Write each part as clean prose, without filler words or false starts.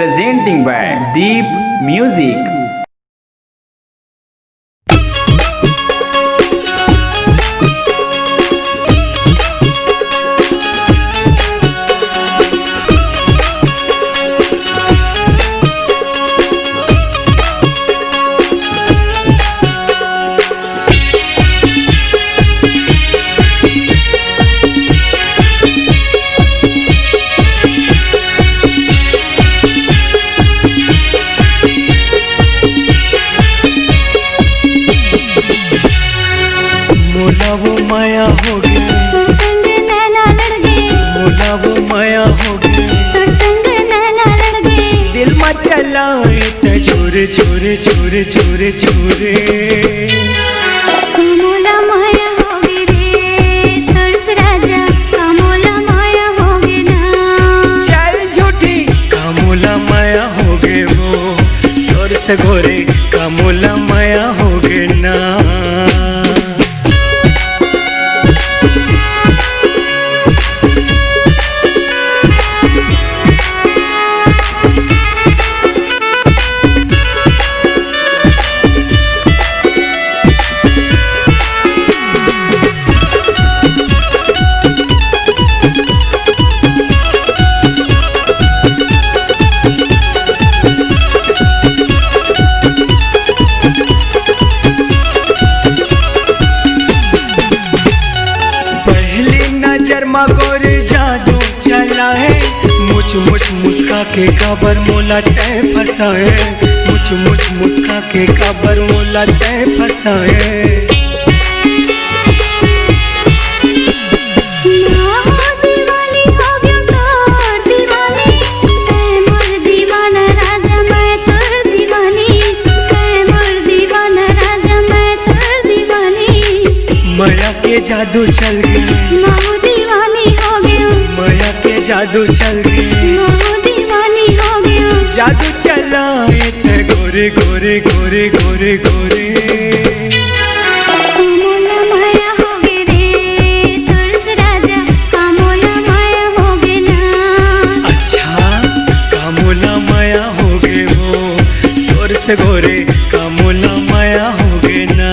presenting by Deep Music. मोला वो माया हो गई तोर संग नैना लड़ गए, मोला वो माया हो गई तोर संग नैना लड़ गए। दिल में चलाए त छोरे छोरे छोरे छोरे छोरे कामोला माया हो गई रे तोरस राजा, कामोला माया हो गई ना। चल झूठी कामोला माया हो गए वो तोर से गोरे कामोला माया हो गए ना। गोरे जादू चला है मुझ मुझ मुस्का के काबर मोला तय फसाए, मुझ मुझ मुस्का के काबर मोला तय फसाए। माया के जादू चल गए, माहू दीवानी हो गया, माया के जादू चल गए, माहू दीवानी हो गया। जादू चलाए ते गोरे गोरे गोरे गोरे गोरे कामोला माया हो गई रे तोरस राजा, कामोला माया हो गई ना। अच्छा कामोला माया हो गए वो तोर से गोरे कामोला माया हो गए ना।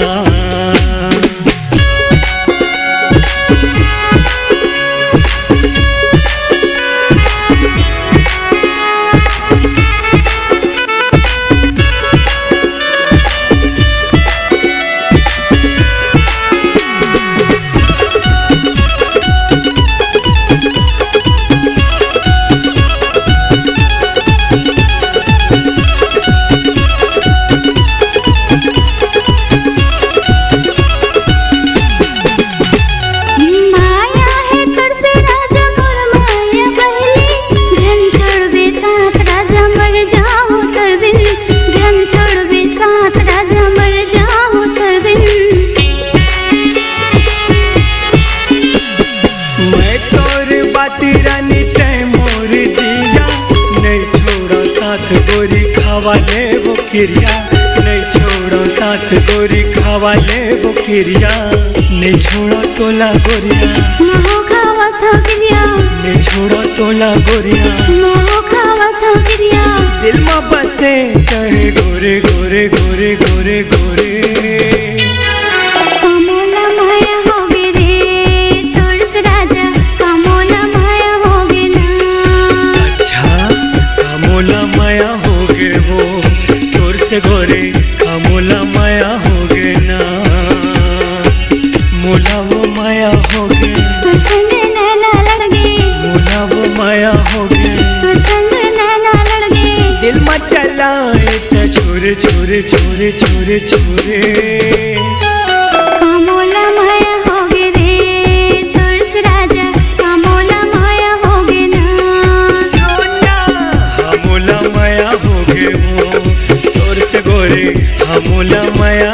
रानी टाइम मोर दिया नहीं छोड़ा साथ गोरी खावा ले वो किरिया, नहीं छोड़ा साथ गोरी खावा ले वो किरिया, नहीं छोड़ा तोला गोरिया, माहो खावा था गिरिया, नहीं छोड़ा तोला गोरिया, माहो खावा था गिरिया। दिल में बसे कहे गोरे गोरे गोरे गोरे गोरे कामोला माया हो गई रे तोरस राजा, कामोला माया हो गई ना। अच्छा कामोला माया हो गए वो तोर से गोरे कामोला माया हो गए ना। मोला वो माया हो गए तोर संग नैना लड़ गए, मोला वो माया हो गए तोर संग नैना लड़ गए। दिल में चलाए त छोरे छोरे छोरे छोरे छोरे कामोला माया हो गई रे तोरस राजा, कामोला माया हो गई ना। सोना कामोला माया हो गए वो तोर से गोरे कामोला माया